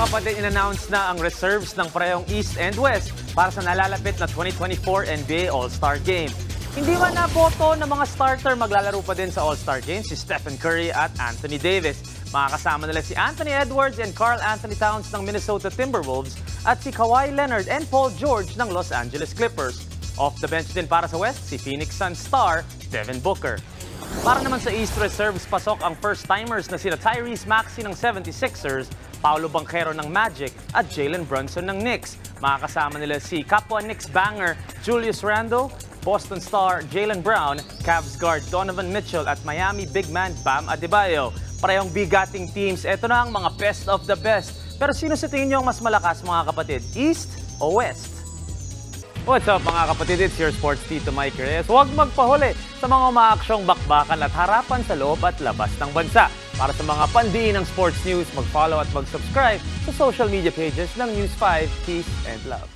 kapatid, in-announce na ang reserves ng parehong East and West para sa nalalapit na 2024 NBA All-Star Game. Hindi man naboto ng mga starter, maglalaro pa din sa All-Star Game si Stephen Curry at Anthony Davis. Makakasama nila si Anthony Edwards and Karl Anthony Towns ng Minnesota Timberwolves at si Kawhi Leonard and Paul George ng Los Angeles Clippers. Off the bench din para sa West, si Phoenix Suns star Devin Booker. Para naman sa East reserves, pasok ang first-timers na sina Tyrese Maxey ng 76ers, Paolo Banchero ng Magic at Jalen Brunson ng Knicks. Makakasama nila si kapwa Knicks banger Julius Randle, Boston star Jaylen Brown, Cavs guard Donovan Mitchell at Miami big man Bam Adebayo. Parehong bigating teams, eto na ang mga best of the best. Pero sino sa tingin nyo ang mas malakas, mga kapatid? East o West? What's up mga kapatid, it's your sports tito Mike Reyes. Huwag magpahuli sa mga umaaksyong bakbakan at harapan sa loob at labas ng bansa. Para sa mga pandiin ng sports news, mag-follow at mag-subscribe sa social media pages ng News 5. Peace and love.